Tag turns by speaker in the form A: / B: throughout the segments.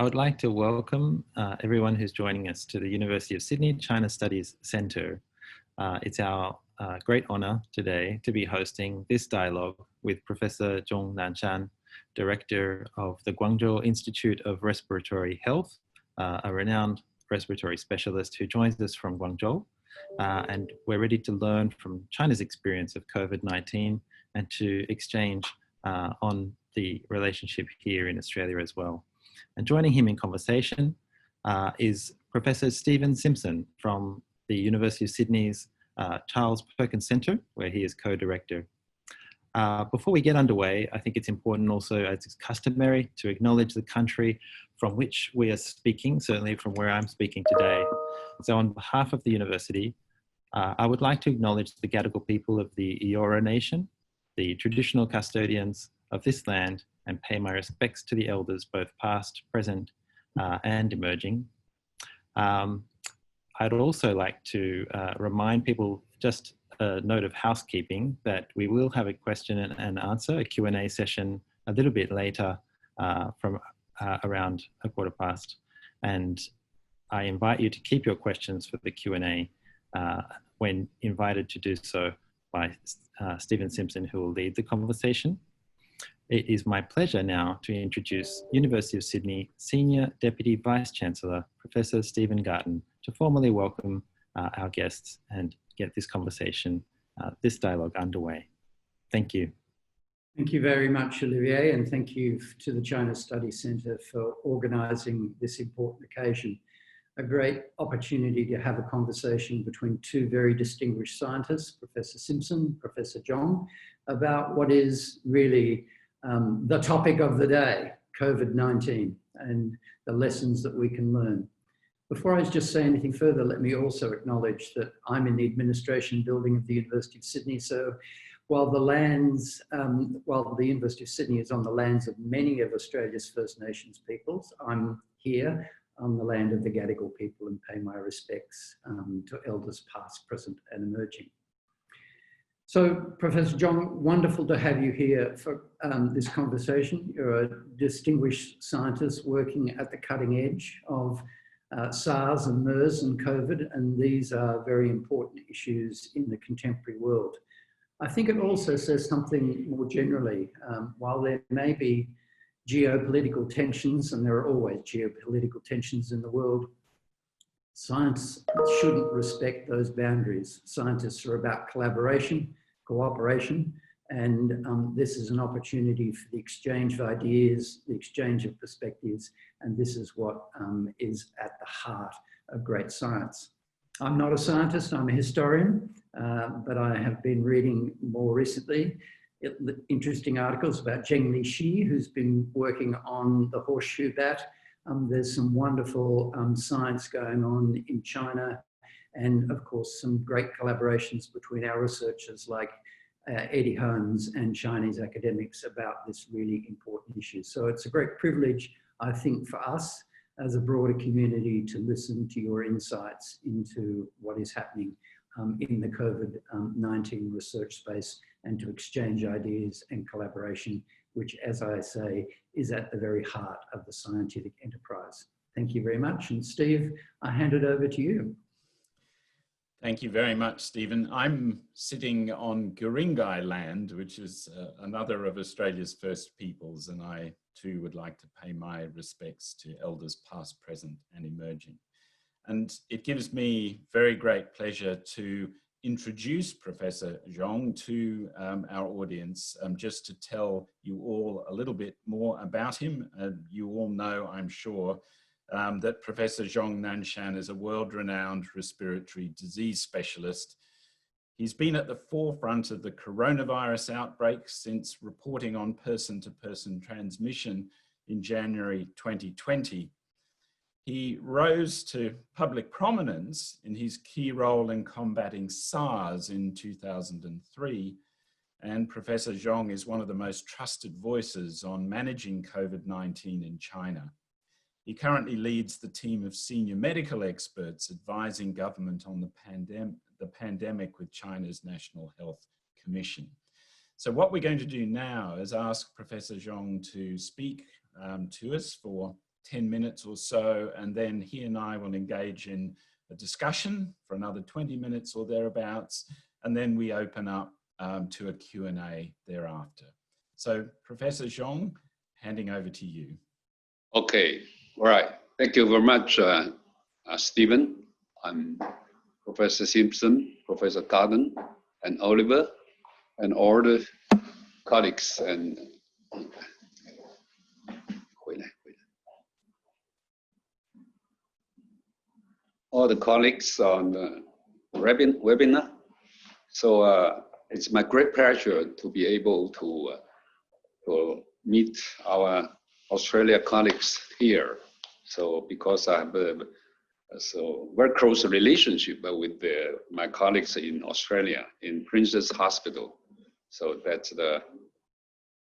A: I would like to welcome everyone who's joining us to the University of Sydney China Studies Centre. It's our great honour today to be hosting this dialogue with Professor Zhong Nanshan, Director of the Guangzhou Institute of Respiratory Health, a renowned respiratory specialist who joins us from Guangzhou. And we're ready to learn from China's experience of COVID-19 and to exchange on the relationship here in Australia as well. And joining him in conversation is Professor Stephen Simpson from the University of Sydney's Charles Perkins Centre, where he is co-director. Before we get underway, I think it's important also, as is customary, to acknowledge the country from which we are speaking, certainly from where I'm speaking today. So on behalf of the university, I would like to acknowledge the Gadigal people of the Eora Nation, the traditional custodians of this land, and pay my respects to the elders, both past, present, and emerging. I'd also like to remind people, just a note of housekeeping, that we will have a question and answer, a Q&A session a little bit later from around 15:15. And I invite you to keep your questions for the Q&A when invited to do so by Stephen Simpson, who will lead the conversation. It is my pleasure now to introduce University of Sydney Senior Deputy Vice-Chancellor, Professor Stephen Garton, to formally welcome our guests and get this conversation, this dialogue underway. Thank you.
B: Thank you very much, Olivier, and thank you to the China Studies Centre for organising this important occasion. A great opportunity to have a conversation between two very distinguished scientists, Professor Simpson, Professor Zhong, about what is really the topic of the day, COVID-19, and the lessons that we can learn. Before I just say anything further, let me also acknowledge that I'm in the administration building of the University of Sydney. So while the University of Sydney is on the lands of many of Australia's First Nations peoples, I'm here on the land of the Gadigal people and pay my respects to elders past, present, and emerging. So, Professor Zhong, wonderful to have you here for this conversation. You're a distinguished scientist working at the cutting edge of SARS and MERS and COVID, and these are very important issues in the contemporary world. I think it also says something more generally. While there may be geopolitical tensions, and there are always geopolitical tensions in the world, science shouldn't respect those boundaries. Scientists are about collaboration, cooperation, and this is an opportunity for the exchange of ideas, the exchange of perspectives, and this is what is at the heart of great science. I'm not a scientist, I'm a historian, but I have been reading more recently interesting articles about Zheng Lixi, who's been working on the horseshoe bat. There's some wonderful science going on in China, and of course some great collaborations between our researchers like Eddie Holmes and Chinese academics about this really important issue. So it's a great privilege, I think, for us as a broader community to listen to your insights into what is happening in the COVID-19 research space and to exchange ideas and collaboration, which, as I say, is at the very heart of the scientific enterprise. Thank you very much. And Steve, I hand it over to you.
C: Thank you very much, Stephen. I'm sitting on Guringai land, which is another of Australia's first peoples, and I too would like to pay my respects to elders past, present, and emerging. And it gives me very great pleasure to introduce Professor Zhong to our audience, just to tell you all a little bit more about him. You all know, I'm sure, that Professor Zhong Nanshan is a world-renowned respiratory disease specialist. He's been at the forefront of the coronavirus outbreak since reporting on person-to-person transmission in January 2020. He rose to public prominence in his key role in combating SARS in 2003, and Professor Zhong is one of the most trusted voices on managing COVID-19 in China. He currently leads the team of senior medical experts advising government on the pandemic with China's National Health Commission. So what we're going to do now is ask Professor Zhong to speak to us for 10 minutes or so, and then he and I will engage in a discussion for another 20 minutes or thereabouts, and then we open up to a Q&A thereafter. So Professor Zhong, handing over to you.
D: Okay, all right. Thank you very much, Stephen. I'm Professor Simpson, Professor Garden, and Oliver, and all the colleagues and all the colleagues on the webinar. So it's my great pleasure to be able to meet our Australia colleagues here. So because I have a very close relationship with my colleagues in Australia, in Princess Hospital. So that's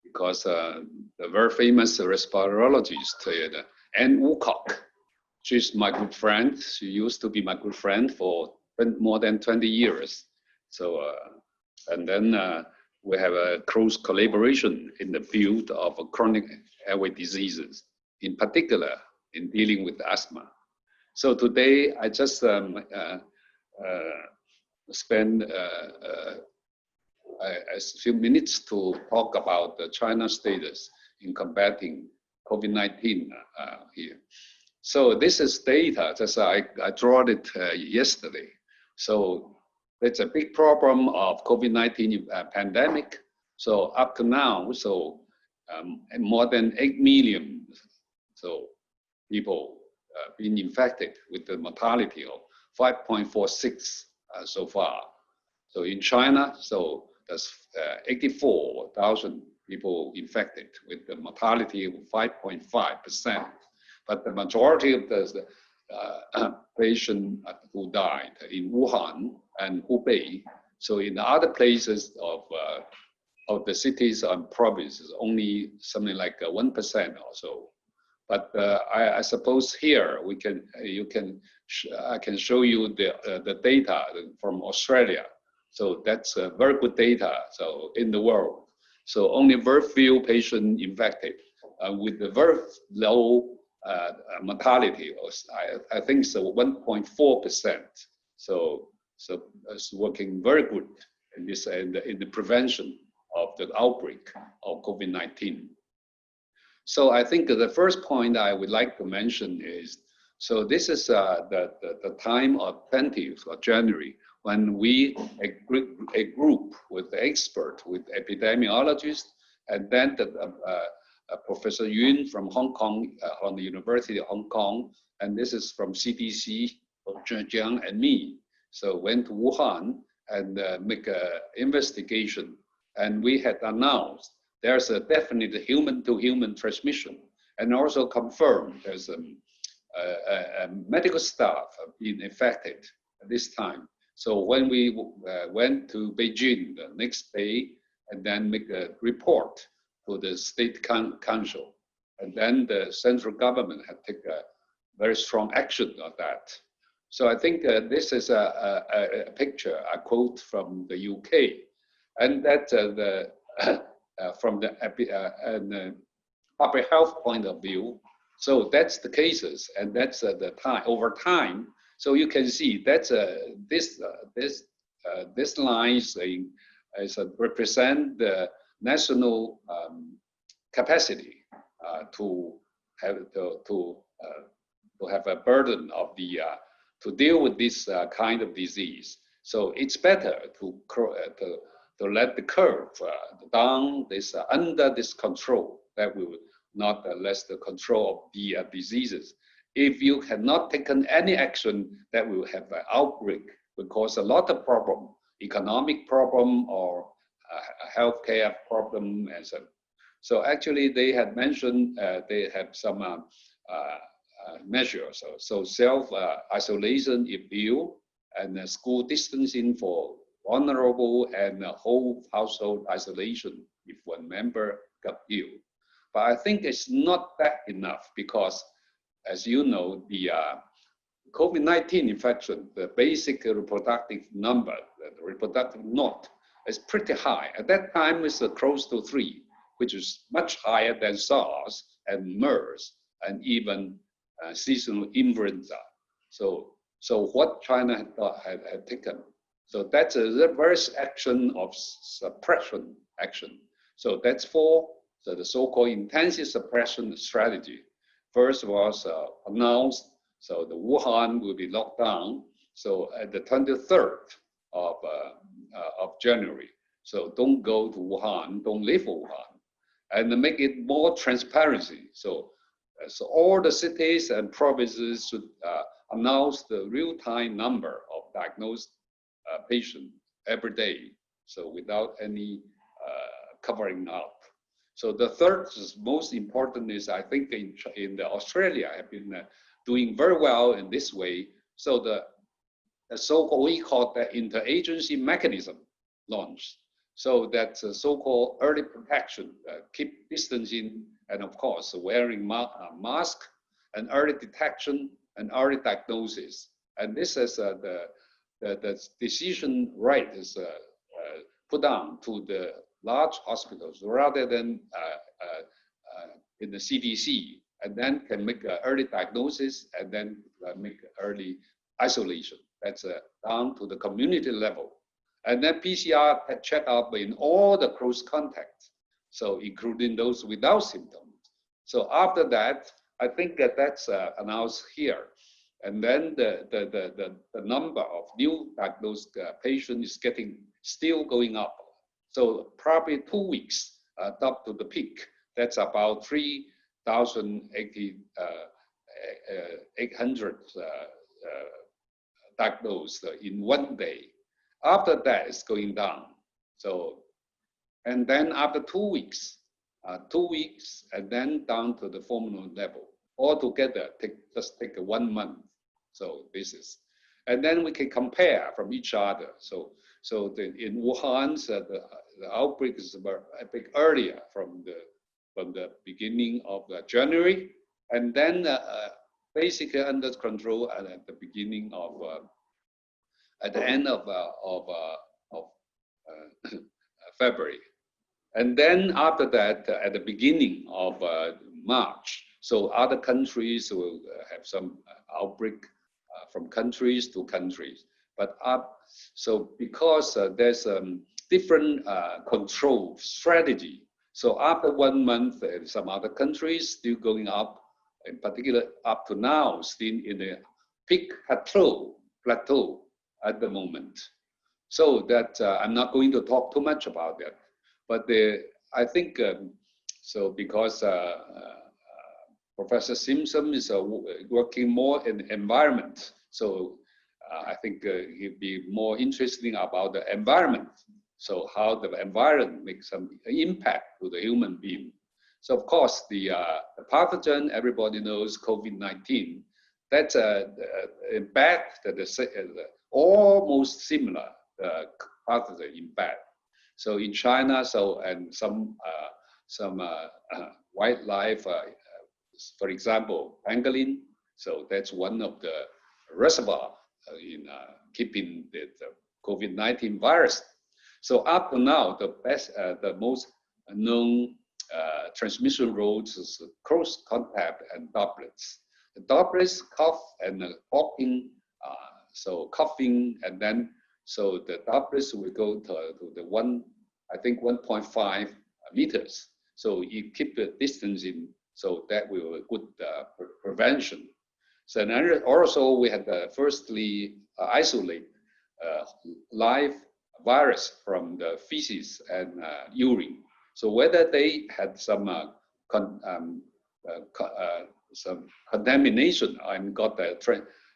D: because the very famous respirologist, Anne Woolcock, she's my good friend. She used to be my good friend for more than 20 years. So, and then we have a close collaboration in the field of chronic airway diseases, in particular in dealing with asthma. So today I just spend a few minutes to talk about the China status in combating COVID-19 here. So this is data, just I draw it yesterday. So it's a big problem of COVID-19 pandemic. So up to now, so more than 8 million people been infected with the mortality of 5.46 so far. So in China, so there's 84,000 people infected with the mortality of 5.5%. But the majority of the patients who died in Wuhan and Hubei. So in other places of the cities and provinces, only something like 1% or so. But I suppose here I can show you the data from Australia. So that's very good data. So in the world, so only very few patients infected with the very low mortality. I think so 1.4%. So it's working very good in this in the prevention of the outbreak of COVID-19. So I think the first point I would like to mention is, so this is the time of 20th of January when a group with experts, with epidemiologists, and then Professor Yun from Hong Kong, on the University of Hong Kong, and this is from CDC, from Zhejiang and me. So went to Wuhan and make an investigation, and we had announced there's a definite human-to-human transmission, and also confirmed there's a medical staff being affected at this time. So when we went to Beijing the next day, and then make a report to the State Council, and then the central government had taken a very strong action on that. So I think this is a picture, a quote from the UK, and that from the public health point of view. So that's the cases, and that's the time over time. So you can see that's this line saying represent the national capacity to have a burden of to deal with this kind of disease. So it's better to let the curve down this under this control that will not less the control of the diseases. If you have not taken any action, that will have an outbreak, will cause a lot of problem, economic problem or healthcare problem, and so actually they had mentioned they have some measures. So self-isolation if ill, and school distancing for vulnerable, and whole household isolation if one member got ill. But I think it's not that enough because, as you know, the COVID-19 infection, the basic reproductive number, the reproductive knot, is pretty high. At that time, it's close to 3, which is much higher than SARS and MERS and even seasonal influenza. So what China had taken. So that's a reverse action of suppression action. So that's for the so-called intensive suppression strategy. First was announced, so the Wuhan will be locked down. So at the 23rd of January. So don't go to Wuhan, don't leave Wuhan, and make it more transparency. So all the cities and provinces should announce the real-time number of diagnosed patients every day. So without any covering up. So the third is most important is I think in Australia have been doing very well in this way. So the so-called, we call the interagency mechanism launched. So that's a so-called early protection, keep distancing, and of course wearing mask, and early detection and early diagnosis. And this is the decision right is put down to the large hospitals rather than in the CDC, and then can make early diagnosis and then make early isolation. That's down to the community level. And then PCR check up in all the close contacts, so including those without symptoms. So after that, I think that's announced here. And then the number of new diagnosed patients is still going up. So probably 2 weeks up to the peak. That's about 3,800 diagnosed in 1 day. After that, it's going down. So, and then after 2 weeks, and then down to the formal level. Altogether, just take 1 month. So this is, and then we can compare from each other. So in Wuhan, the outbreak is a bit earlier from the beginning of January, and then basically under control at the beginning of at the end of February, and then after that at the beginning of March. So other countries will have some outbreak from countries to countries, but so because there's different control strategy. So after 1 month, some other countries still going up, in particular up to now, still in the peak plateau at the moment. So that I'm not going to talk too much about that, but I think so because Professor Simpson is working more in the environment. So I think he'd be more interesting about the environment. So how the environment makes some impact to the human being. So of course the pathogen, everybody knows COVID-19. That's impact that is almost similar pathogen impact. So in China, and some wildlife, for example, pangolin. So that's one of the reservoir in keeping the COVID-19 virus. So up to now, the most known transmission routes is close contact and droplets. The droplets cough and coughing, so coughing, and then so the droplets will go to the 1.5 meters. So you keep the distance in, so that will be good prevention. So then also we had firstly isolate live virus from the feces and urine. So whether they had some contamination and got the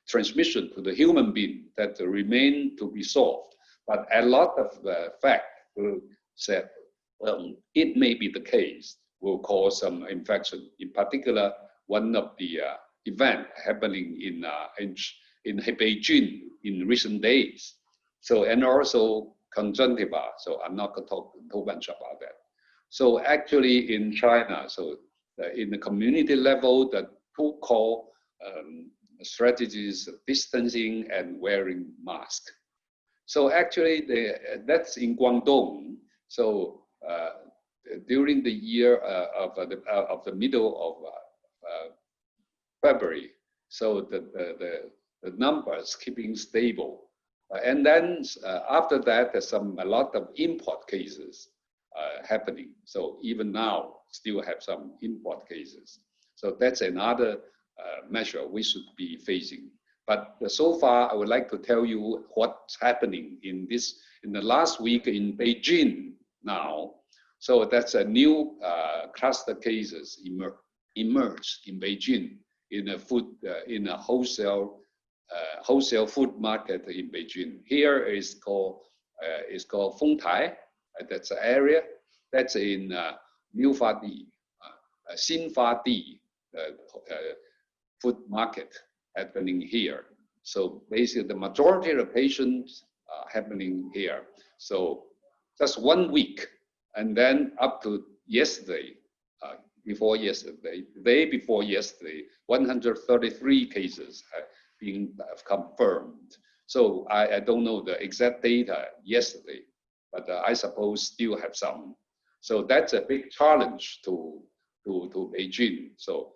D: transmission to the human being, that remain to be solved. But a lot of the fact said, well, it may be the case, will cause some infection. In particular, one of the event happening in Beijing in recent days. So, and also conjunctiva. So I'm not going to talk too much about that. So actually in China, so in the community level, the two core strategies, distancing and wearing mask. So actually that's in Guangdong. So during the year of the middle of February. So the numbers keeping stable. And then after that, there's a lot of import cases happening. So even now, still have some import cases. So that's another measure we should be facing. But so far, I would like to tell you what's happening in the last week in Beijing now. So that's a new cluster cases emerged in Beijing in a wholesale food market in Beijing. Here is called Fengtai. That's an area that's in Liufadi, Xinfadi food market happening here. So basically the majority of the patients are happening here. So just 1 week, and then up to yesterday, the day before yesterday, 133 cases have been confirmed. So I don't know the exact data yesterday, but I suppose still have some. So that's a big challenge to Beijing. So,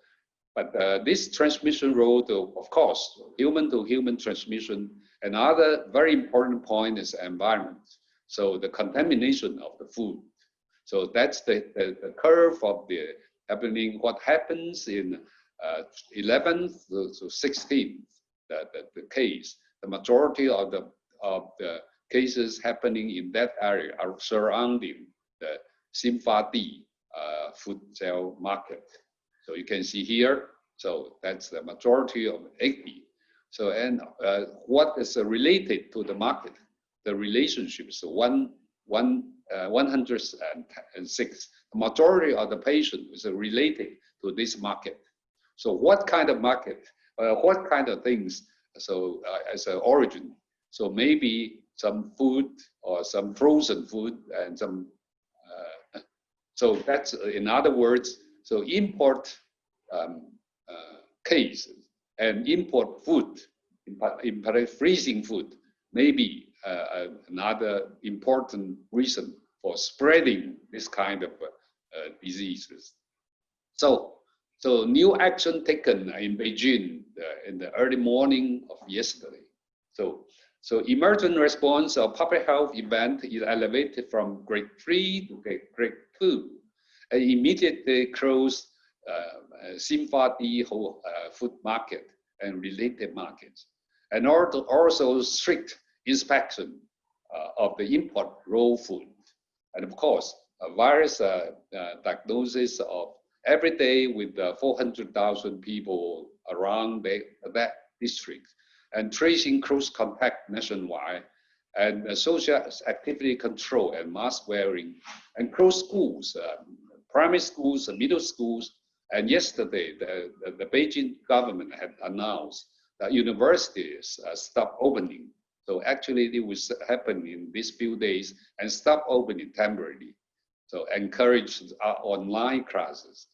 D: but this transmission road, of course, human-to-human transmission. Another very important point is environment. So the contamination of the food. So that's the curve of the happening. What happens in 11th to 16th, the case. The majority of the cases happening in that area are surrounding the Xinfadi food sale market. So you can see here, so that's the majority of 80. So, and what is related to the market? The relationship is 106. The majority of the patient is related to this market. So what kind of market? What kind of things? So as an origin. So maybe some food or some frozen food and some. So that's, in other words, so import cases and import food, in particular freezing food, maybe another important reason for spreading this kind of diseases. So new action taken in Beijing in the early morning of yesterday. So emergent response of public health event is elevated from grade 3 to grade 2. And immediately closed Xinfadi food market and related markets. And also strict inspection of the import raw food. And of course, a virus diagnosis of every day with 400,000 people around that district, and tracing close contact nationwide, and social activity control and mask wearing, and close schools, primary schools, middle schools. And yesterday, the Beijing government had announced that universities stop opening. So actually, it will happen in these few days and stop opening temporarily. So encourage online classes.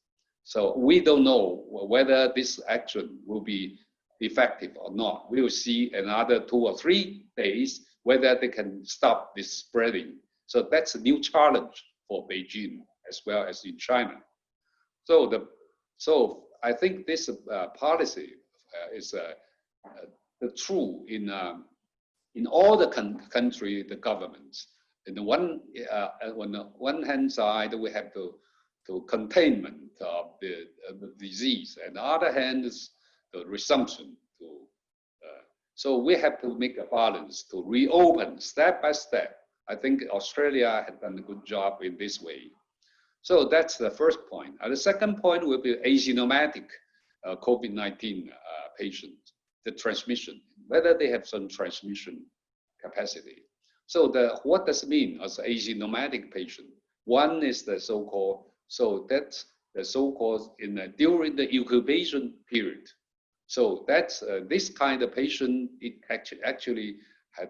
D: So we don't know whether this action will be effective or not. We will see another 2 or 3 days whether they can stop this spreading. So that's a new challenge for Beijing as well as in China. So I think this policy is true in all the country, the governments. On the one hand side, we have to containment of the disease, and the other hand is the resumption. So we have to make a balance to reopen step by step. I think Australia had done a good job in this way. So that's the first point. And the second point will be asymptomatic COVID-19 patients, the transmission, whether they have some transmission capacity. So what does it mean as asymptomatic patient? One is the so-called, so that's the so-called during the incubation period. So that's this kind of patient, it actually had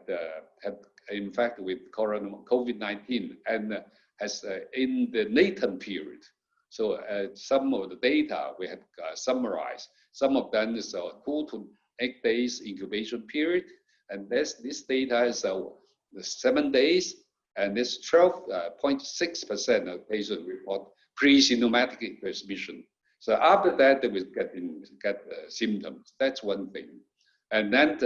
D: in fact with COVID-19 and has in the latent period. So some of the data we have summarized. Some of them is 2 to 8 days incubation period, and this data is 7 days, and this 12.6% of patients report pre-symptomatic transmission. So after that, they will get symptoms. That's one thing. And then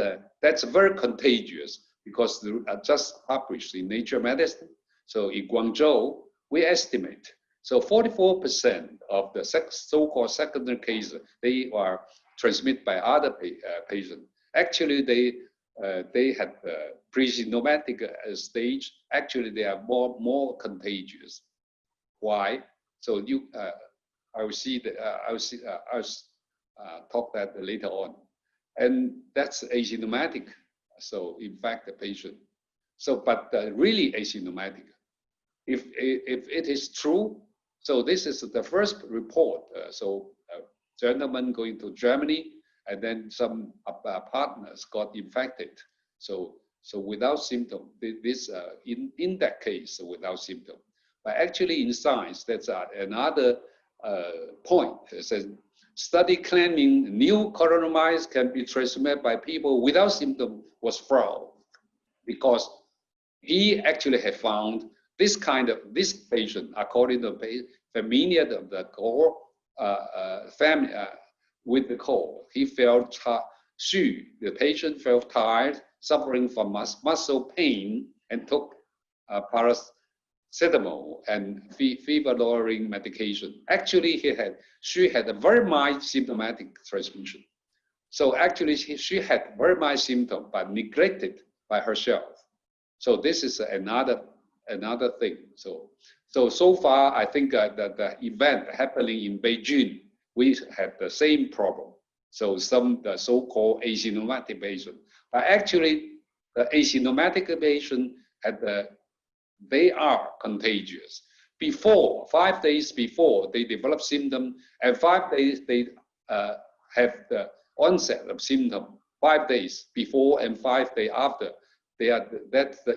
D: that's very contagious because just published in Nature Medicine. So in Guangzhou, we estimate, so 44% of the so-called secondary cases, they are transmitted by other patients. Actually, they had pre-symptomatic stage. Actually, they are more contagious. Why? So I will talk that later on, and that's asymptomatic. So infect the patient. So, but really asymptomatic. If it is true, so this is the first report. Gentlemen going to Germany, and then some partners got infected. So without symptom, this in that case without symptom. But actually in science, that's another point. It says study claiming new coronavirus can be transmitted by people without symptom was fraud, because he actually had found this patient, according to the familiar of the core family with the cold. He felt the patient felt tired, suffering from muscle pain, and took paracetamol and fever-lowering medication. Actually, she had a very mild symptomatic transmission. So actually, she had very mild symptom, but neglected by herself. So this is another thing. So far, I think that the event happening in Beijing, we had the same problem. So the so-called asymptomatic patient, but actually the asymptomatic patient they are contagious. 5 days before they develop symptom, and 5 days they have the onset of symptom. 5 days before and 5 days after, that's the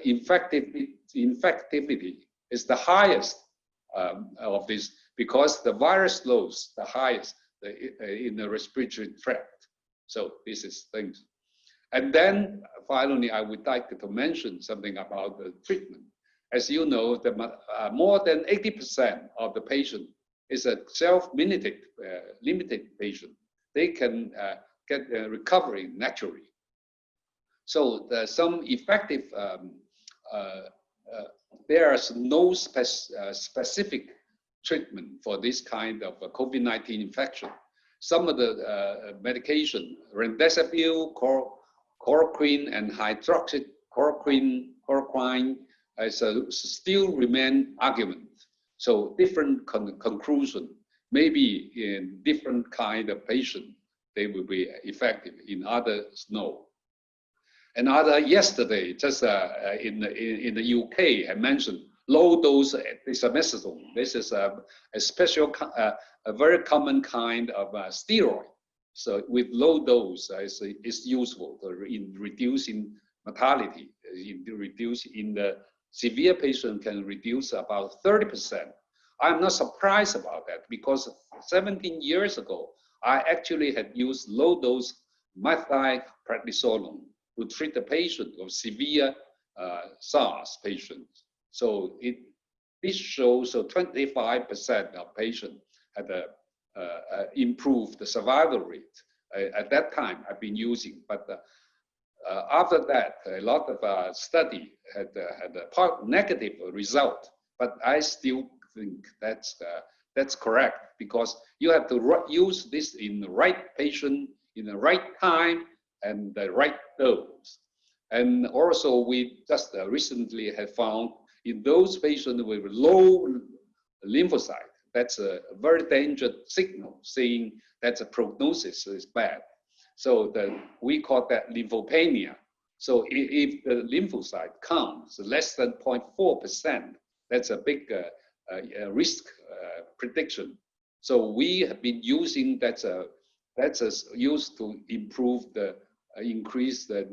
D: infectivity is the highest of this, because the virus loads the highest in the respiratory tract. So this is things. And then finally, I would like to mention something about the treatment. As you know, more than 80% of the patient is a self-limited patient. They can get recovery naturally. So some effective, there is no specific treatment for this kind of COVID-19 infection. Some of the medication, remdesivir, chloroquine, and hydroxychloroquine, still remain argument. So different conclusion. Maybe in different kind of patient, they will be effective. In others, no. Another yesterday, just in the UK, I mentioned low dose dexamethasone. This is a special, a very common kind of steroid. So with low dose, it's useful in reducing mortality. In the severe patient can reduce about 30%. I'm not surprised about that, because 17 years ago, I actually had used low dose methylprednisolone to treat the patient of severe SARS patients. So this shows 25% of patients had improved the survival rate. At that time, I've been using, but after that, a lot of study had a negative result. But I still think that's correct, because you have to use this in the right patient, in the right time, and the right dose. And also, we just recently have found in those patients with low lymphocyte, that's a very dangerous signal, saying that the prognosis is bad. So we call that lymphopenia. So if the lymphocyte counts less than 0.4%, that's a big risk prediction. So we have been using that's used to improve increase the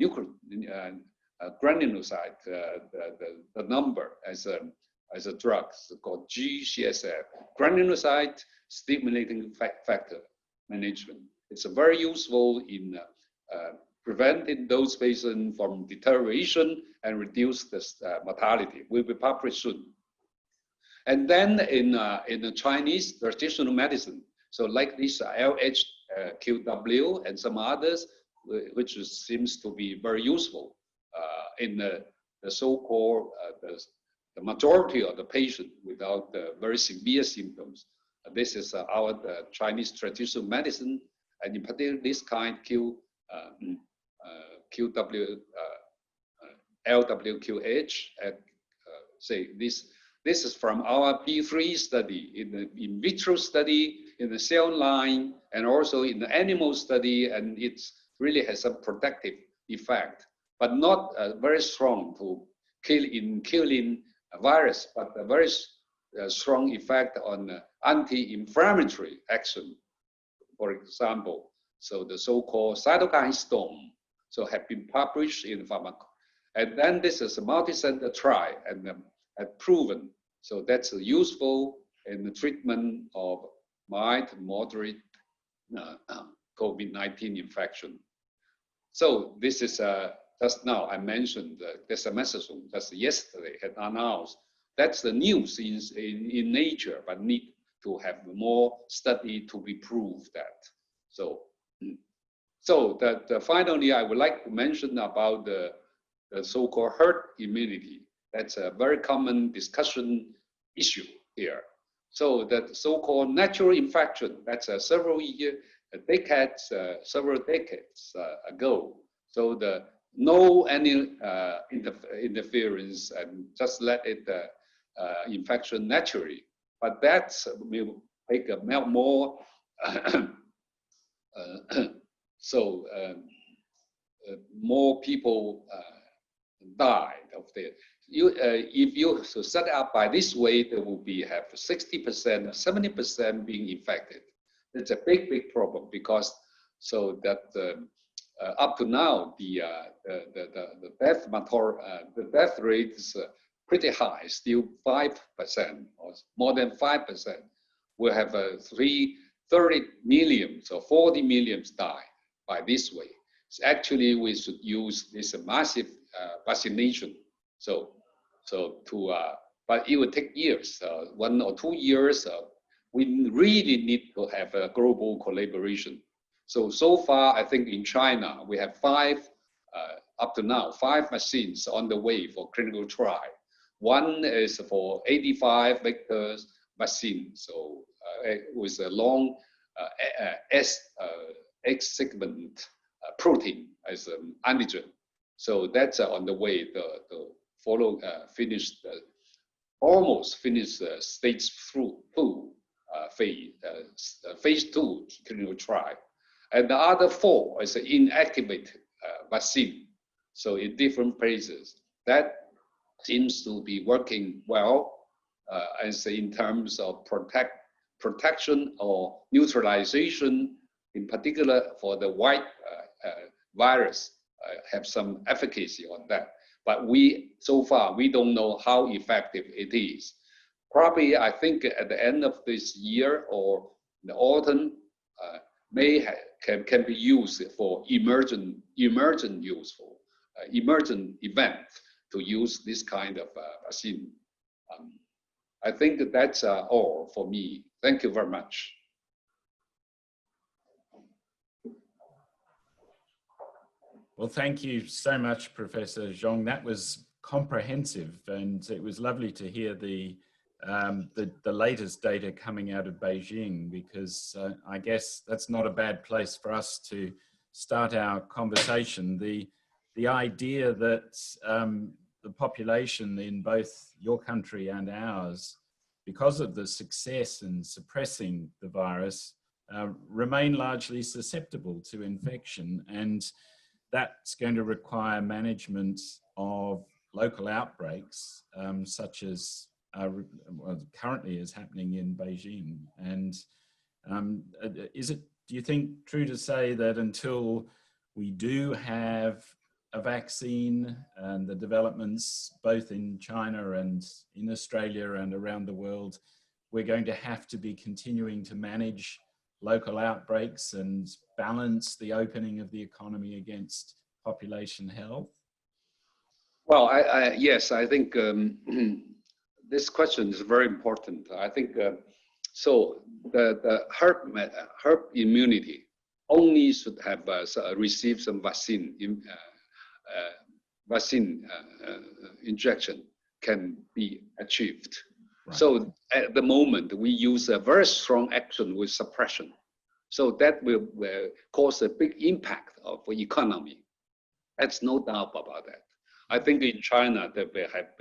D: granulocyte, the number as a drug called GCSF, granulocyte stimulating factor management. It's very useful in preventing those patients from deterioration and reduce the mortality. Will be published soon. And then in the Chinese traditional medicine, So like this LHQW and some others, which seems to be very useful in the so-called the majority of the patient without very severe symptoms. This is our Chinese traditional medicine, and in particular this kind LWQH. Say this is from our B3 study, in the in vitro study, in the cell line, and also in the animal study, and it really has some protective effect, but not very strong to killing a virus, but a very strong effect on anti-inflammatory action, for example. So the so-called cytokine storm, so have been published in pharmacology. And then this is a multi-center trial and had proven. So that's useful in the treatment of mild to moderate COVID-19 infection. So this is just now I mentioned dexamethasone, just yesterday had announced. That's the news in Nature, but need to have more study to be proved that. So that finally I would like to mention about the so-called herd immunity. That's a very common discussion issue here. So that so-called natural infection, that's several decades ago. So no any interference and just let it infection naturally. But that will make a more more people died of the. If you set it up by this way, there will be have 60%, 70% being infected. It's a big problem, because so that up to now the death rate is pretty high, still 5% or more than 5%. We have 30 million, so 40 million die by this way. So actually, we should use this massive vaccination. But it would take years, 1 or 2 years. We really need to have a global collaboration. So far, I think in China, we have up to now, 5 vaccines on the way for clinical trial. One is for 85 vectors vaccine, so with a long X segment protein as an antigen. So that's on the way to follow, almost finish stage 2 phase 2 clinical trial. And the other 4 is an inactivated vaccine. So in different places, that seems to be working well as in terms of protection or neutralization, in particular for the white virus, have some efficacy on that. But so far, we don't know how effective it is. Probably, I think at the end of this year or the autumn, can be used for emergent event to use this kind of vaccine. I think that's all for me. Thank you very much.
C: Well, thank you so much, Professor Zhong. That was comprehensive, and it was lovely to hear the latest data coming out of Beijing, because I guess that's not a bad place for us to start our conversation. The idea that the population in both your country and ours, because of the success in suppressing the virus, remain largely susceptible to infection, and that's going to require management of local outbreaks, such as currently is happening in Beijing. And do you think true to say that until we do have a vaccine and the developments both in China and in Australia and around the world, we're going to have to be continuing to manage local outbreaks and balance the opening of the economy against population health?
D: Well, yes, I think this question is very important. I think So the herd immunity only should have received some vaccine injection can be achieved. Right. So at the moment, we use a very strong action with suppression. So that will cause a big impact of the economy. That's no doubt about that. I think in China, they have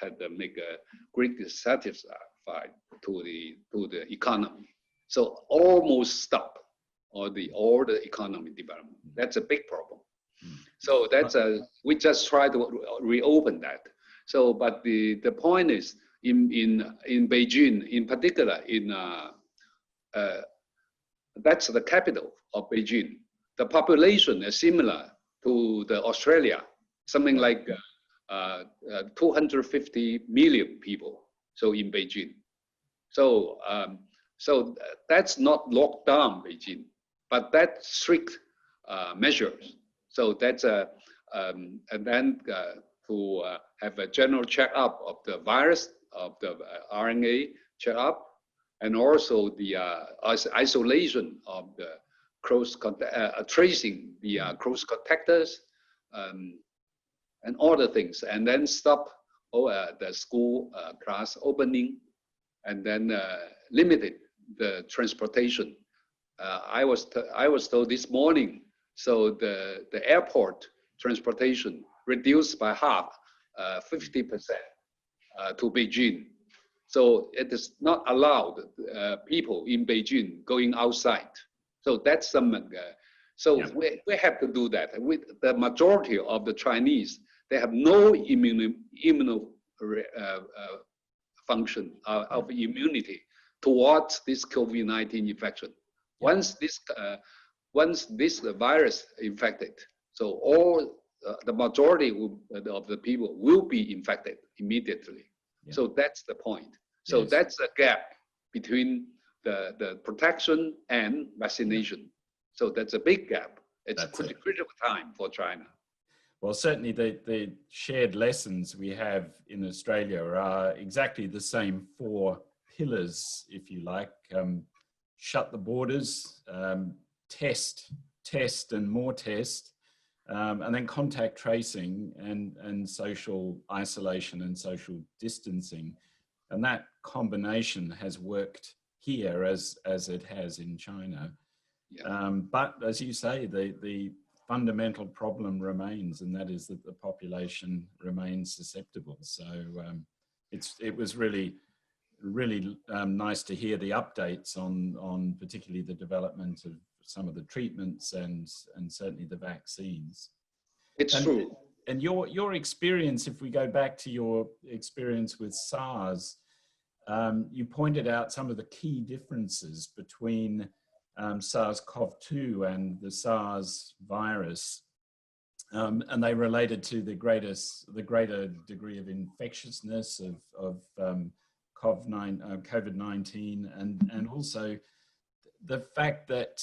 D: had to make a great satisfied to the economy. So almost stop all the economy development. That's a big problem. So that's we just try to reopen that. So, but the point is in Beijing, in particular, that's the capital of Beijing. The population is similar to the Australia, something like 250 million people. So in Beijing, so that's not locked down Beijing, but that's strict measures. So that's and then to have a general checkup of the virus, of the RNA checkup, and also the isolation of the close contact, tracing the close contactors, and all the things, and then stop the school class opening, and then limited the transportation. I was told this morning, so the airport transportation reduced by half, 50% to Beijing. So it is not allowed people in Beijing going outside. So that's some. So yeah. we have to do that. With the majority of the Chinese, they have no immuno function of immunity towards this COVID-19 infection. Yeah. Once this virus infected, so all the majority of the people will be infected immediately. Yeah. So that's the point. So yes. That's a gap between the protection and vaccination. So that's a big gap. It's a critical time for China.
C: Well, certainly the shared lessons we have in Australia are exactly the same four pillars, if you like. Shut the borders, test, and more test, and then contact tracing and social isolation and social distancing. And that combination has worked here as it has in China. Yeah. But as you say, the fundamental problem remains, and that is that the population remains susceptible. So it was really nice to hear the updates on particularly the development of some of the treatments and certainly the vaccines.
D: It's true.
C: And your experience, if we go back to your experience with SARS, you pointed out some of the key differences between SARS-CoV-2 and the SARS virus, and they related to the greater degree of infectiousness of COVID-19, and also the fact that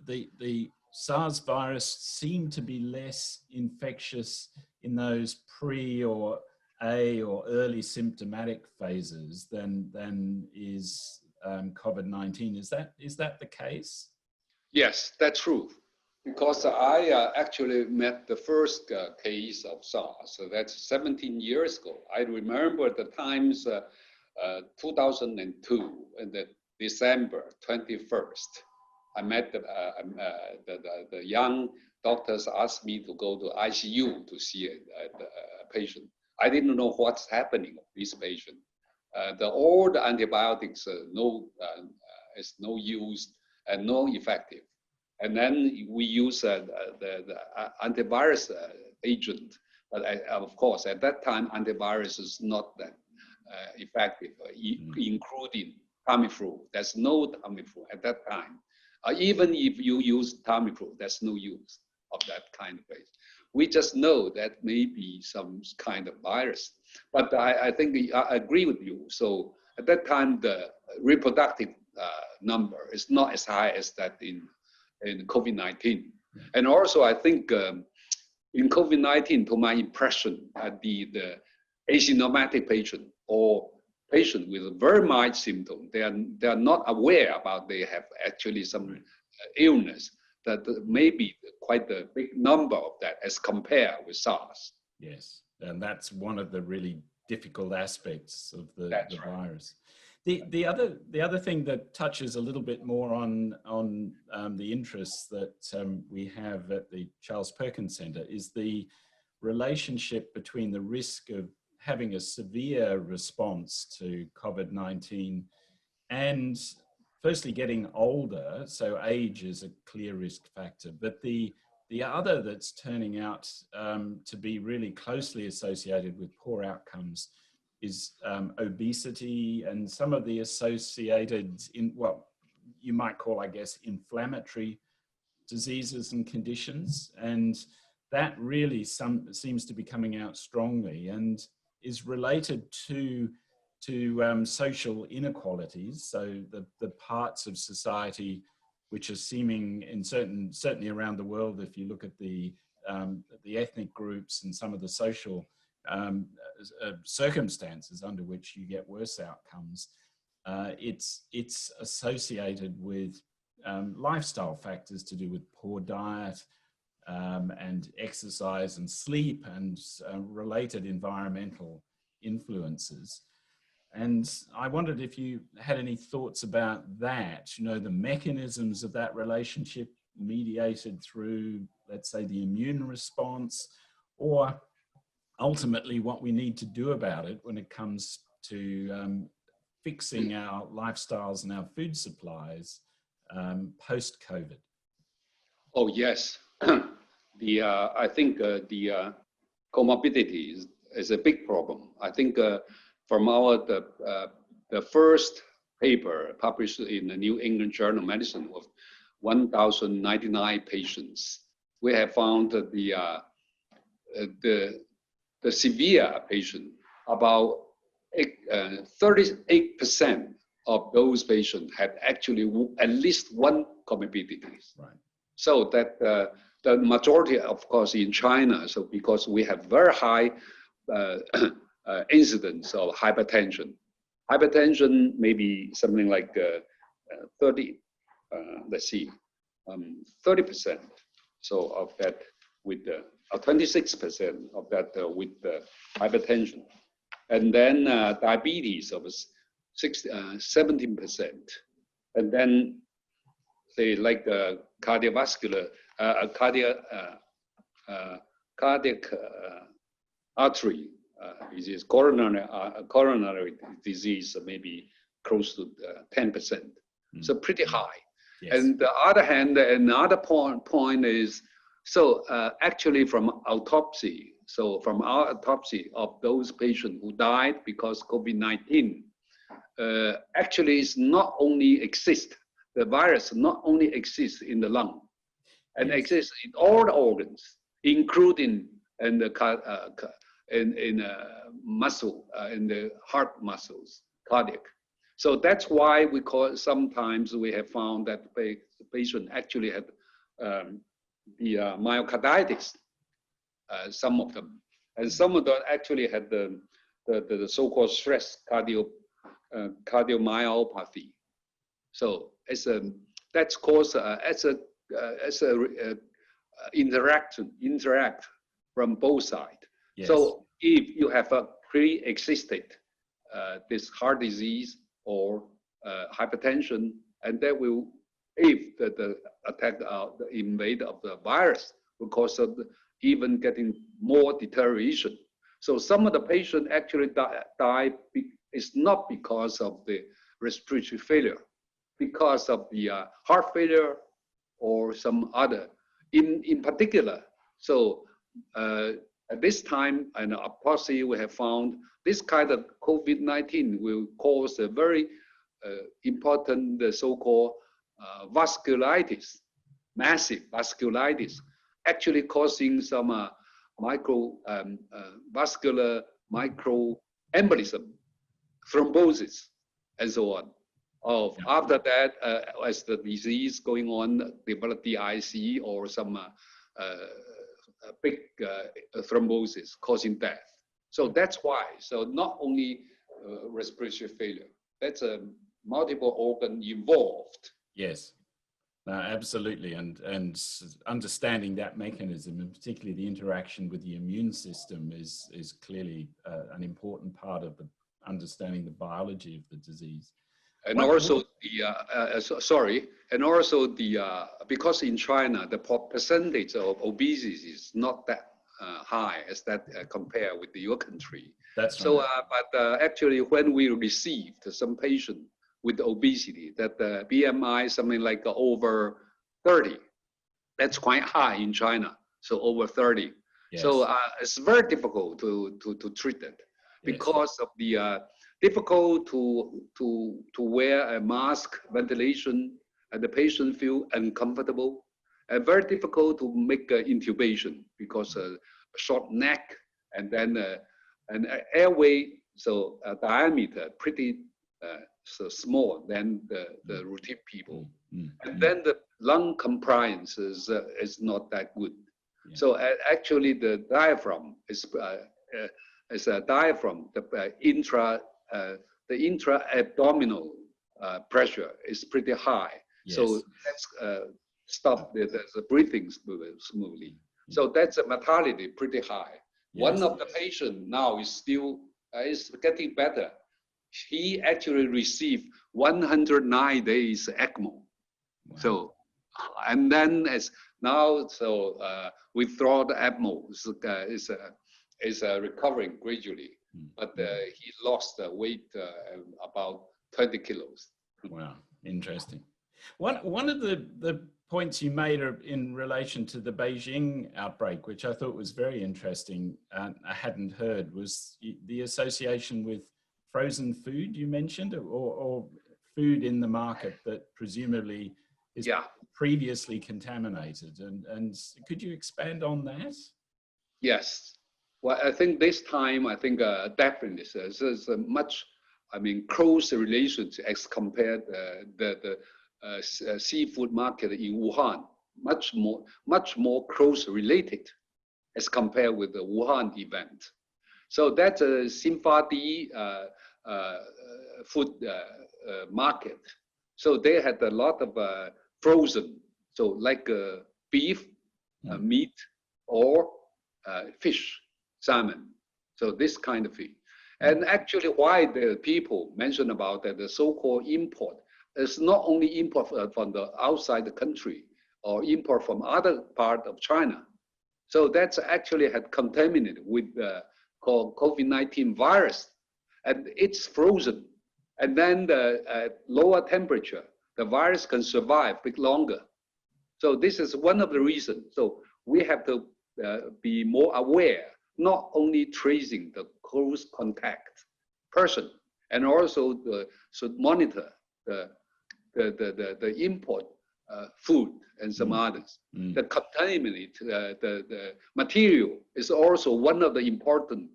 C: the SARS virus seemed to be less infectious in those pre or early symptomatic phases than is COVID-19. Is that the case?
D: Yes, that's true. Because I actually met the first case of SARS. So that's 17 years ago. I remember the times 2002, in the December 21st. I met the young doctors asked me to go to ICU to see a patient. I didn't know what's happening with this patient. All the antibiotics is no use and no effective. And then we use the antivirus agent. But of course, at that time, antivirus is not that effective, including Tamiflu. There's no Tamiflu at that time. Even if you use Tamiflu, there's no use of that kind of base. We just know that may be some kind of virus. But I think I agree with you. So at that time, the reproductive number is not as high as that in COVID-19. And also, I think in COVID-19, to my impression, the asymptomatic patient or patients with very mild symptoms. They are not aware about they have actually some illness. That may be quite a big number of that as compared with SARS.
C: Yes, and that's one of the really difficult aspects of the virus. The other thing that touches a little bit more on the interests that we have at the Charles Perkins Centre is the relationship between the risk of having a severe response to COVID-19 and firstly getting older, so age is a clear risk factor, but the other that's turning out to be really closely associated with poor outcomes is obesity and some of the associated, what you might call, I guess, inflammatory diseases and conditions. And that really seems to be coming out strongly and is related to social inequalities. So the parts of society which are seeming in certainly around the world, if you look at the ethnic groups and some of the social circumstances under which you get worse outcomes, it's associated with lifestyle factors to do with poor diet and exercise and sleep and related environmental influences. And I wondered if you had any thoughts about that, the mechanisms of that relationship mediated through, let's say, the immune response, or ultimately what we need to do about it when it comes to fixing our lifestyles and our food supplies post-COVID.
D: Oh, yes. I think the comorbidities is a big problem. I think from the first paper published in the New England Journal of Medicine of 1,099 patients, we have found that the severe patient, about 38% of those patients had actually at least one comorbidities.
C: Right.
D: So that the majority, of course, in China, so because we have very high incidence of hypertension. Hypertension may be something like 30%. So of that with the 26% of that with the hypertension, and then diabetes of 17%, and then say like cardiovascular, cardiac artery disease, coronary disease, maybe close to 10%. So pretty high.
C: Yes.
D: And the other hand, another point is, so actually from autopsy, so from our autopsy of those patients who died because COVID-19, actually is not only exist, the virus not only exists in the lung, and exists in all the organs, including in the muscle, in the heart muscles, cardiac. So that's why we call, sometimes we have found that the patient actually had the myocarditis, some of them. And some of them actually had the so-called stress cardiomyopathy. So it's that's caused as a interact from both sides.
C: Yes.
D: So if you have a pre-existed this heart disease or hypertension, and that will, if the attack, the invade of the virus will cause even getting more deterioration. So some of the patients actually die it's not because of the respiratory failure, because of the heart failure or some other in particular. So at this time, and approximately we have found this kind of COVID-19 will cause a very important so-called vasculitis, massive vasculitis, actually causing some vascular microembolism, thrombosis, and so on. After that, as the disease going on, develop DIC or some big thrombosis causing death. So that's why. So not only respiratory failure. That's a multiple organ involved.
C: Yes. Absolutely, and understanding that mechanism, and particularly the interaction with the immune system, is clearly an important part of understanding the biology of the disease.
D: And also because in China the percentage of obesity is not that high as that compared with your country.
C: That's right.
D: So, but actually, when we received some patient with obesity, that the BMI something like over 30. That's quite high in China. So over 30. Yes. So it's very difficult to treat it because of the difficult to wear a mask, ventilation, and the patient feel uncomfortable, and very difficult to make intubation because a short neck and then an airway so diameter pretty so small than the routine people. And then the lung compliance is not that good. Yeah. So actually the diaphragm is a diaphragm, the intra-abdominal pressure is pretty high. Yes. So that's stop the breathing smoothly. Yeah. So that's a mortality pretty high. Yes. One of the patients now is still is getting better. He actually received 109 days ECMO. Wow. So, and then as now, so withdraw the ECMO is recovering gradually, but he lost weight about 20 kilos.
C: Wow, interesting. One of the points you made in relation to the Beijing outbreak, which I thought was very interesting and I hadn't heard, was the association with frozen food you mentioned, or food in the market that presumably is previously contaminated. And could you expand on that?
D: Yes. Well, I think this time, definitely there's a much, close relations as compared the seafood market in Wuhan, much more close related as compared with the Wuhan event. So that's a Simfadi food market. So they had a lot of frozen, so like beef, meat, or fish, salmon. So this kind of thing. And actually why the people mention about that the so-called import is not only import from the outside the country or import from other part of China. So that's actually had contaminated with called COVID-19 virus, and it's frozen. And then the lower temperature, the virus can survive a bit longer. So this is one of the reasons. So we have to be more aware, not only tracing the close contact person, and also should monitor the import food and some others. The contaminant, the material is also one of the important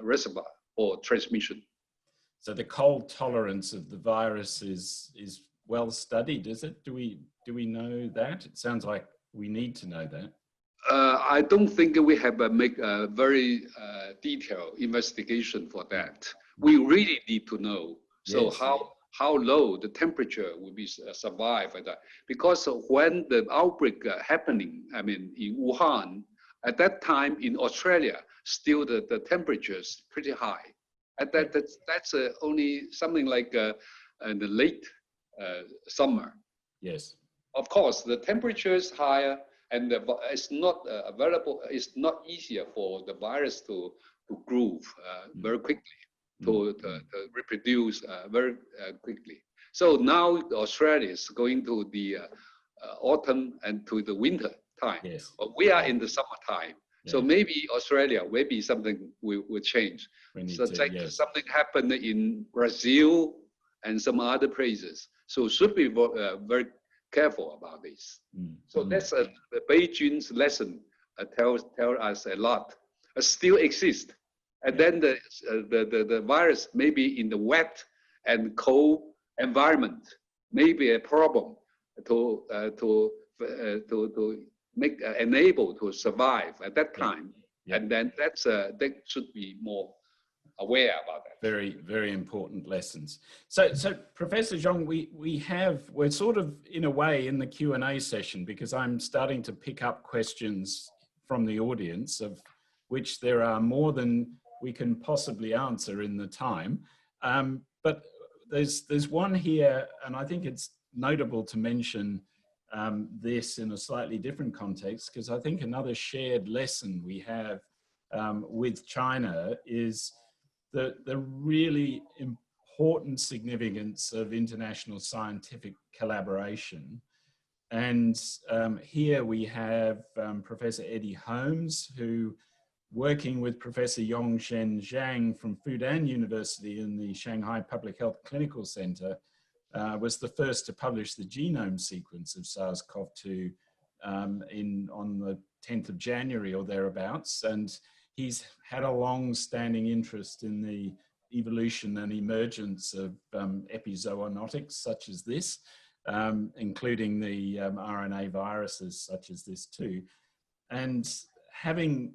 D: reservoir for transmission.
C: So the cold tolerance of the virus is well studied, is it? Do we know that? It sounds like we need to know that.
D: I don't think we have make a very detailed investigation for that. We really need to know. So yes. How low the temperature will be survive at that. Because when the outbreak happening, in Wuhan, at that time in Australia, still the temperature is pretty high. At that's only something like in the late summer.
C: Yes.
D: Of course, the temperature is higher, and it's not available. It's not easier for the virus to grow very quickly, to reproduce very quickly. So now Australia is going to the autumn and to the winter time.
C: Yes.
D: But we are in the summertime. Yeah. So maybe Australia, maybe something will change. So something happened in Brazil and some other places. So should be very careful about this. So that's the Beijing's lesson tell us a lot. It still exists. And then the virus maybe in the wet and cold environment may be a problem to make enable to survive at that time. And then that should be more aware about that.
C: Very, very important lessons. So Professor Zhong, we're sort of in a way in the Q&A session, because I'm starting to pick up questions from the audience, of which there are more than we can possibly answer in the time. But there's one here, and I think it's notable to mention this in a slightly different context, because I think another shared lesson we have with China is the really important significance of international scientific collaboration. And here we have Professor Eddie Holmes, who, working with Professor Yongshen Zhang from Fudan University in the Shanghai Public Health Clinical Center, was the first to publish the genome sequence of SARS-CoV-2 on the 10th of January or thereabouts. And he's had a long-standing interest in the evolution and emergence of epizoonotics such as this, including the RNA viruses such as this too. And having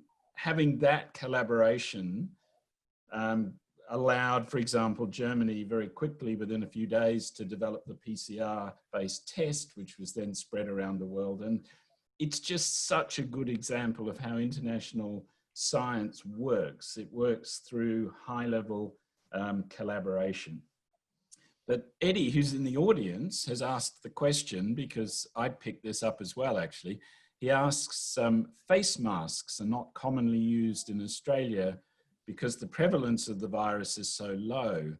C: that collaboration allowed, for example, Germany very quickly, within a few days, to develop the PCR-based test, which was then spread around the world. And it's just such a good example of how international science works. It works through high-level collaboration. But Eddie, who's in the audience, has asked the question, because I picked this up as well, actually. He asks, face masks are not commonly used in Australia because the prevalence of the virus is so low.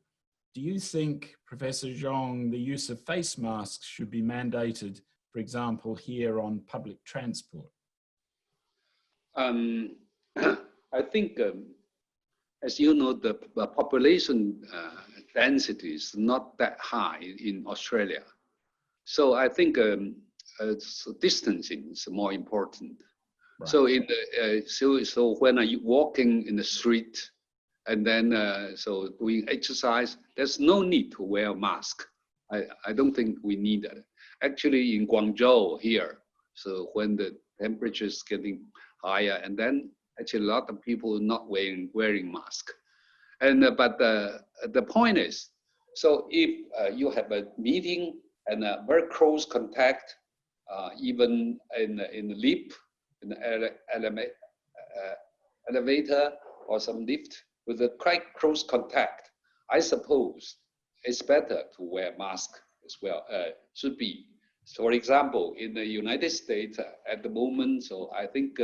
C: Do you think, Professor Zhong, the use of face masks should be mandated, for example, here on public transport?
D: I think, as you know, the population density is not that high in Australia. So I think so distancing is more important. Right. So in the so when are you walking in the street, and then so doing exercise, there's no need to wear a mask. I don't think we need that. Actually, in Guangzhou here, so when the temperature is getting higher, and then actually a lot of people are not wearing mask. And but the point is, so if you have a meeting and a very close contact, even in the lift, in the elevator or some lift with a quite close contact, I suppose it's better to wear mask as well. Should be. So for example, in the United States at the moment, so I think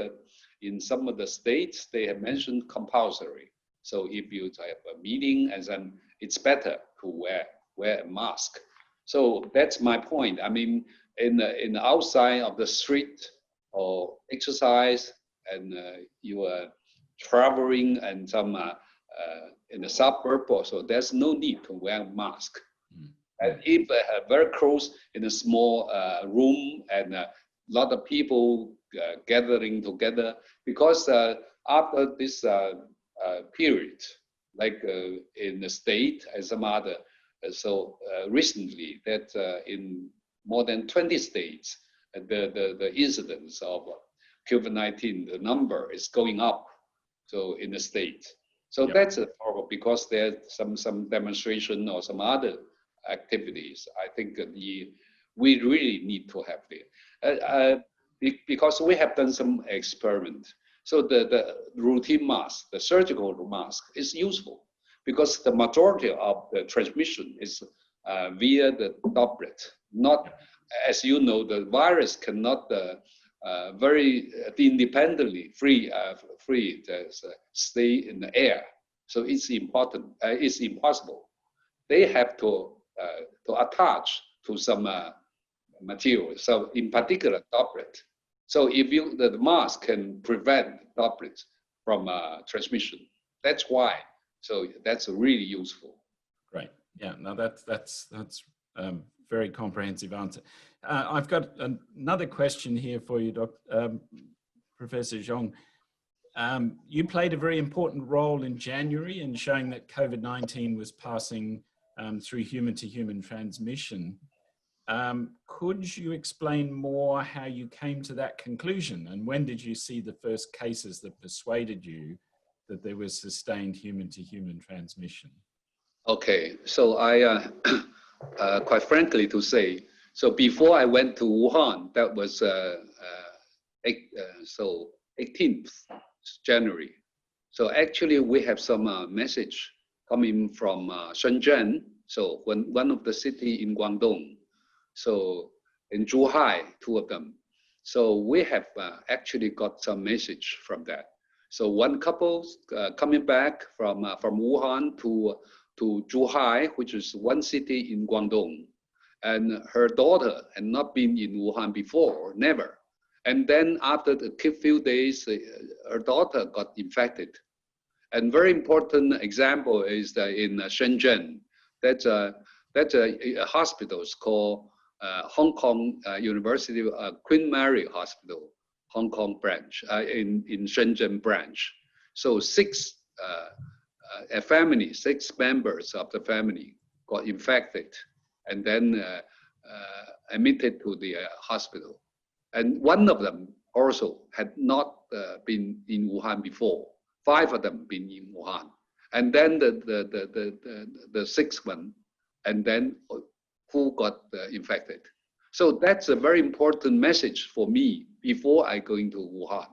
D: in some of the states they have mentioned compulsory. So if you have a meeting, and then it's better to wear a mask. So that's my point. I mean, in the outside of the street or exercise, and you are traveling and some in the suburb also, there's no need to wear a mask. And if very close in a small room and a lot of people gathering together, because after this period, like in the state and some other, so recently that in more than 20 states, the incidence of COVID-19, the number is going up. So in the state, so yep. That's a problem, because there's some demonstration or some other activities. I think we really need to have it because we have done some experiment. So the routine mask, the surgical mask, is useful because the majority of the transmission is via the droplet. Not, as you know, the virus cannot very independently stay in the air. So it's important. It's impossible. They have to attach to some material. So in particular, droplet. So if the mask can prevent droplets from transmission, that's why. So that's really useful.
C: Right. Yeah. No, that's very comprehensive answer. I've got another question here for you, Professor Zhong. You played a very important role in January in showing that COVID-19 was passing through human-to-human transmission. Could you explain more how you came to that conclusion, and when did you see the first cases that persuaded you that there was sustained human-to-human transmission?
D: Okay, so I, quite frankly to say, so before I went to Wuhan, that was 18th January. So actually we have some message coming from Shenzhen, so one of the city in Guangdong, so in Zhuhai, two of them. So we have actually got some message from that. So one couple coming back from Wuhan to Zhuhai, which is one city in Guangdong, and her daughter had not been in Wuhan before, never. And then after a few days, her daughter got infected. And very important example is that in Shenzhen, that's a hospital called Hong Kong University Queen Mary Hospital, Hong Kong branch, in Shenzhen branch. So six members of the family got infected and then admitted to the hospital. And one of them also had not been in Wuhan before. 5 of them been in Wuhan. And then the sixth one, and then who got infected. So that's a very important message for me before I go into Wuhan.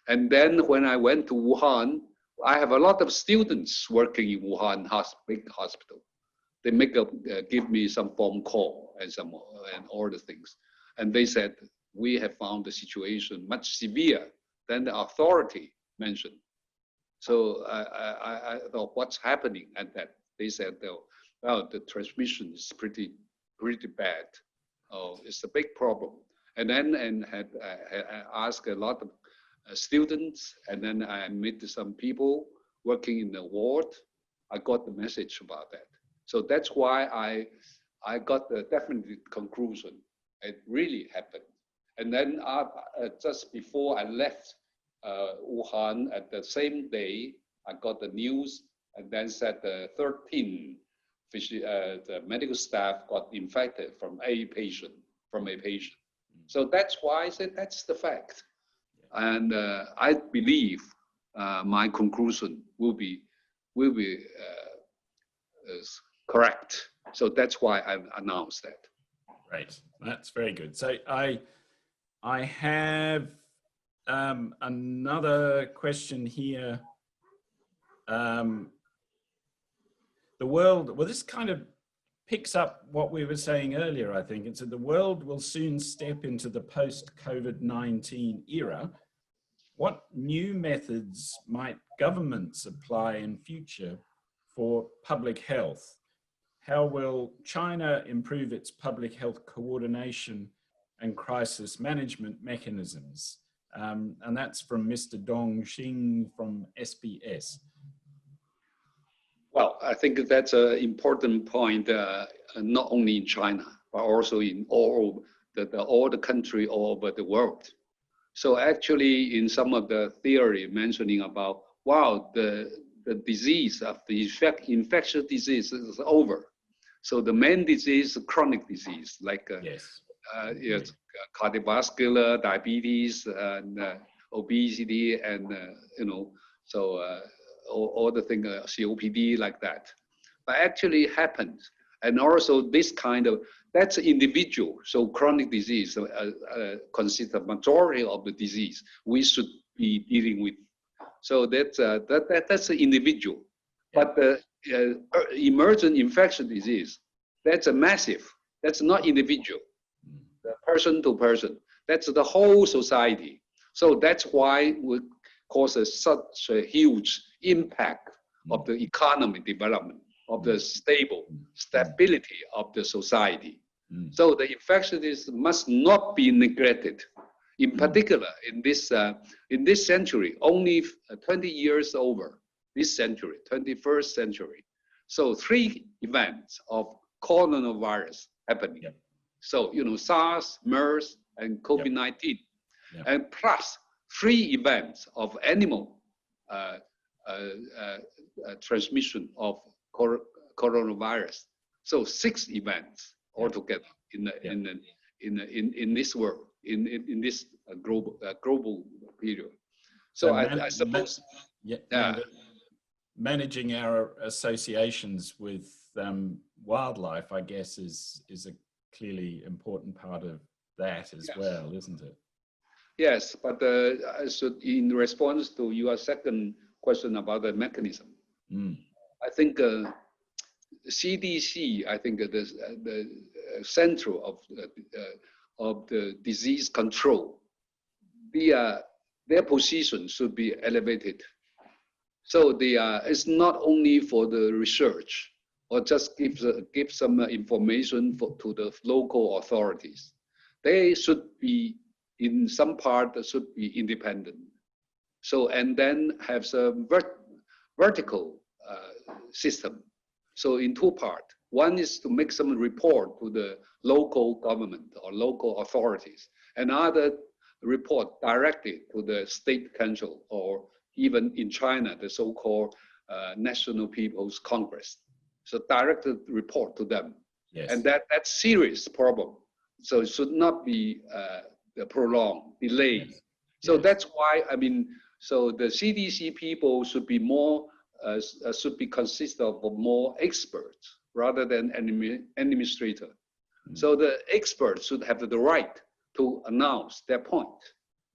D: And then when I went to Wuhan, I have a lot of students working in Wuhan big hospital. They give me some phone call and all the things. And they said, we have found the situation much severe than the authority mentioned. So I thought, what's happening at that? They said, well, the transmission is pretty bad. Oh, it's a big problem. And then I asked a lot of students, and then I met some people working in the ward. I got the message about that. So that's why I got the definite conclusion. It really happened. And then just before I left Wuhan, at the same day, I got the news, and then said the 13 the medical staff got infected from a patient. So that's why I said that's the fact. And I believe my conclusion will be correct. So that's why I announced that.
C: Right, that's very good. So I have another question here. The world, well, this kind of picks up what we were saying earlier, I think. It said the world will soon step into the post-COVID-19 era. What new methods might governments apply in future for public health? How will China improve its public health coordination and crisis management mechanisms? And that's from Mr. Dong Xing from SBS.
D: Well, I think that's an important point, not only in China, but also in all the country all over the world. So actually, in some of the theory mentioning about, wow, the disease of the infectious disease is over. So the main disease, chronic disease, like yes, cardiovascular, diabetes, and obesity, and all the things, COPD, like that. But actually happens. And also this kind of, that's individual. So chronic disease consists of majority of the disease we should be dealing with. So that's the individual. But the emergent infectious disease, that's a massive, that's not individual, person to person. That's the whole society. So that's why it causes such a huge impact of the economic development, of the stability of the society. So the infectious disease must not be neglected. In particular, in this century, only 20 years over this century, 21st century. So 3 events of coronavirus happening. Yep. So, SARS, MERS, and COVID-19. Yep. And plus 3 events of animal transmission of coronavirus. So 6 events altogether in this world, in this global period. So I suppose.
C: Yeah. Managing our associations with wildlife, I guess, is a clearly important part of that as well, isn't it?
D: Yes, but in response to your second question about the mechanism, I think CDC, I think the center of the disease control, their position should be elevated. So it's not only for the research or just give some information to the local authorities. They should be, in some part, should be independent. So, and then have some vertical system. So in two parts. One is to make some report to the local government or local authorities. Another report directly to the state council, or even in China, the so-called National People's Congress. So directed report to them.
C: Yes.
D: And that's serious problem. So it should not be prolonged, delayed. Yes. So that's why, I mean, so the CDC people should be more, should be consist of more experts rather than administrator. So the experts should have the right to announce their point.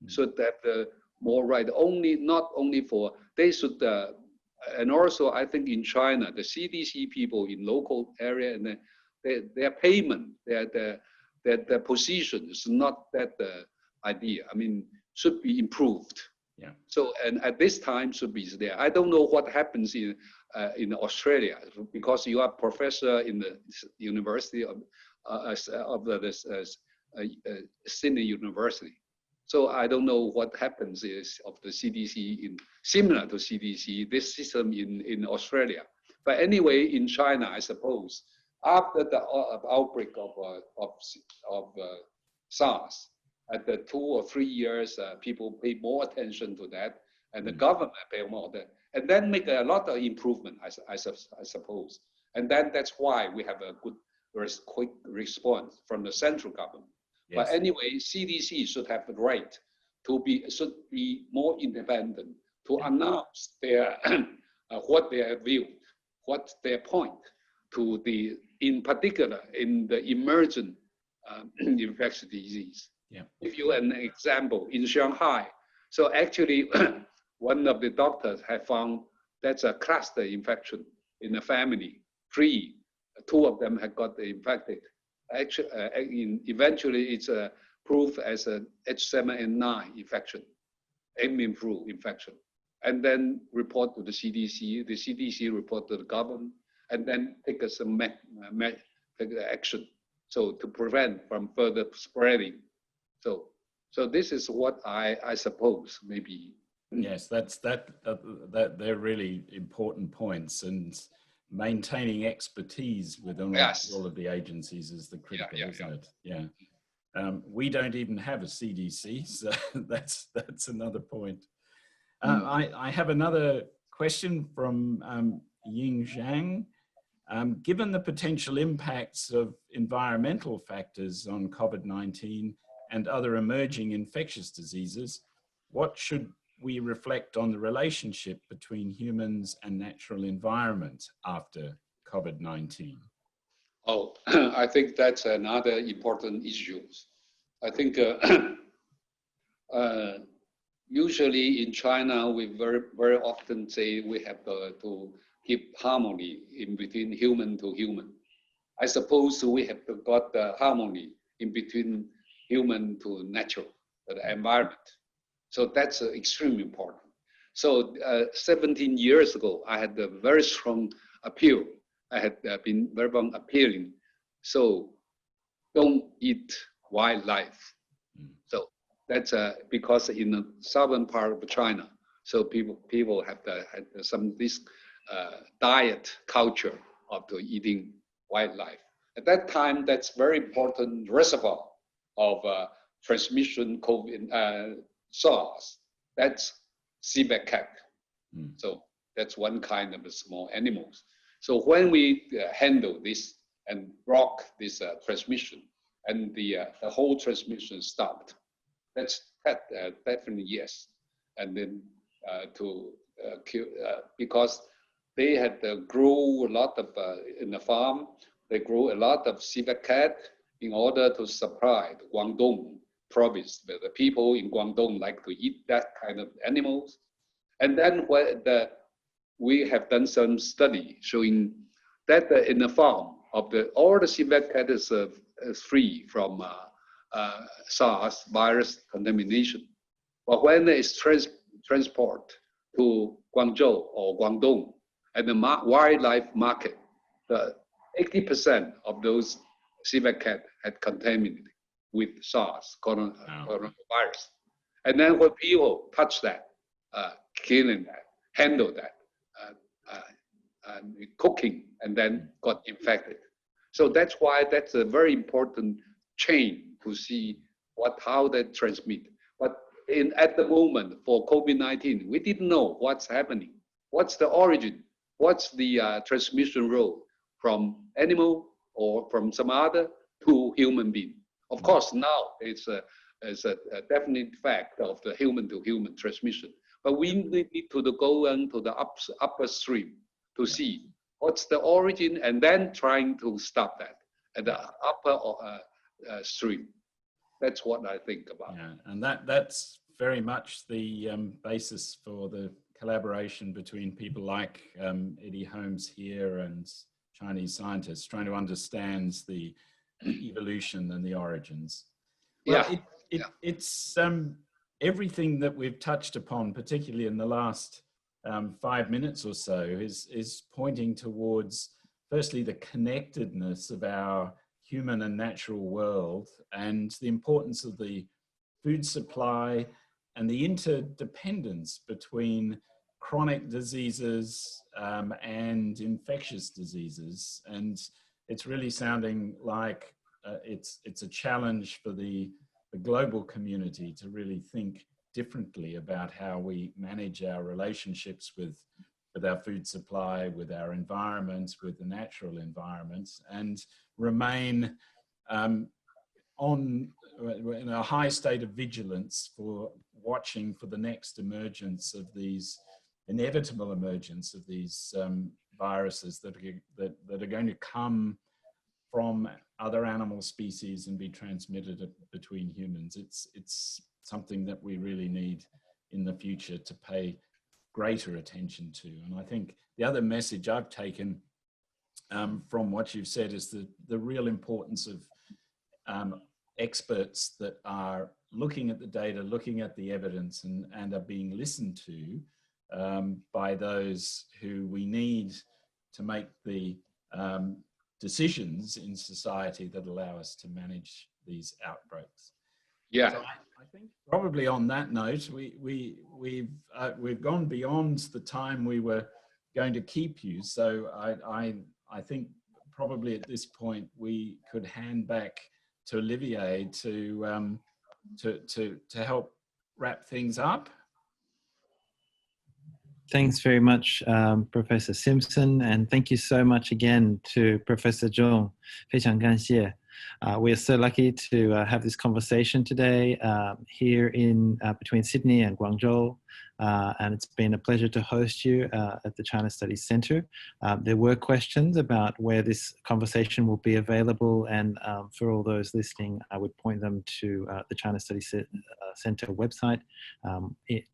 D: So that the more right, not only for, they should, and also I think in China, the CDC people in local area, and their payment, their position is not that idea. I mean, should be improved.
C: Yeah.
D: So, and at this time should be there. I don't know what happens in Australia, because you are professor in the University of Sydney University. So I don't know what happens is of the CDC similar to CDC, this system in Australia. But anyway, in China, I suppose, after the outbreak of SARS, at the 2 or 3 years, people pay more attention to that, and the government pay more attention, and then make a lot of improvement, I suppose. And then that's why we have a good, quick response from the central government. Yes. But anyway, CDC should have the right to should be more independent to announce their what they have viewed, what's their point to in particular in the emergent infectious disease.
C: Yeah.
D: Give you an example in Shanghai. So actually, one of the doctors have found that's a cluster infection in the family. 2 of them had got infected. Actually, eventually it's proved as an H7N9 infection, avian flu infection, and then report to the CDC. The CDC report to the government, and then take some action, so to prevent from further spreading. So this is what I suppose maybe.
C: Yes, they're really important points, and maintaining expertise within all of the agencies is the critical, isn't it? Yeah. We don't even have a CDC, so that's another point. I have another question from Ying Zhang. Given the potential impacts of environmental factors on COVID-19 and other emerging infectious diseases, what should we reflect on the relationship between humans and natural environment after COVID-19?
D: Oh, I think that's another important issue. I think usually in China, we very often say we have to keep harmony in between human to human. I suppose we have got the harmony in between human to natural, the environment. So that's extremely important. So 17 years ago, I had a very strong appeal. I had been very long appealing. So don't eat wildlife. So that's because in the southern part of China, so people have had some this diet culture of eating wildlife. At that time, that's very important reservoir of transmission COVID SARS. That's sea macaque. So that's one kind of small animals. So when we handle this and block this transmission, and the whole transmission stopped, that's definitely yes. And then to because they had grew a lot of, in the farm, they grew a lot of civet cat in order to supply the Guangdong province. The people in Guangdong like to eat that kind of animals. And then we have done some study showing that in the farm of all the civet cat is free from SARS virus contamination. But when it's transport to Guangzhou or Guangdong and the wildlife market, the 80% of those civet cat had contaminated with SARS coronavirus. And then when people touch that, killing that, handle that, cooking, and then got infected. So that's why that's a very important chain to see how they transmit. But at the moment for COVID-19, we didn't know what's happening, what's the origin, what's the transmission road from animal or from some other to human being. Of course, now it's a definite fact of the human to human transmission. But we need to go into the upper stream to see what's the origin and then trying to stop that at the upper stream. That's what I think about.
C: Yeah, and that's very much the basis for the collaboration between people like Eddie Holmes here and Chinese scientists trying to understand the evolution and the origins. Well, it's everything that we've touched upon, particularly in the last 5 minutes or so, is pointing towards, firstly, the connectedness of our human and natural world and the importance of the food supply and the interdependence between chronic diseases and infectious diseases. And it's really sounding like it's a challenge for the global community to really think differently about how we manage our relationships with our food supply, with our environment, with the natural environment, and remain in a high state of vigilance for watching for the next emergence of these inevitable emergence of these viruses that are going to come from other animal species and be transmitted between humans. It's something that we really need in the future to pay greater attention to. And I think the other message I've taken from what you've said is the real importance of experts that are looking at the data, looking at the evidence, and are being listened to by those who we need to make the decisions in society that allow us to manage these outbreaks.
D: Yeah.
C: So I think probably on that note, we've gone beyond the time we were going to keep you. So I think probably at this point we could hand back to Olivier to help wrap things up.
A: Thanks very much, Professor Simpson, and thank you so much again to Professor Zhong. 非常感谢. We are so lucky to have this conversation today here in between Sydney and Guangzhou, and it's been a pleasure to host you at the China Studies Centre. There were questions about where this conversation will be available, and for all those listening, I would point them to the China Studies Centre website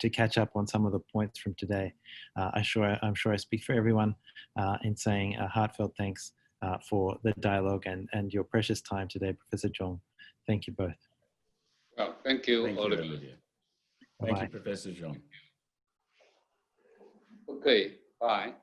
A: to catch up on some of the points from today. I'm sure I speak for everyone in saying a heartfelt thanks for the dialogue and your precious time today, Professor Zhong. Thank you both.
D: Well, thank you, Olivier.
C: Thank you, Professor Zhong.
D: Okay, bye.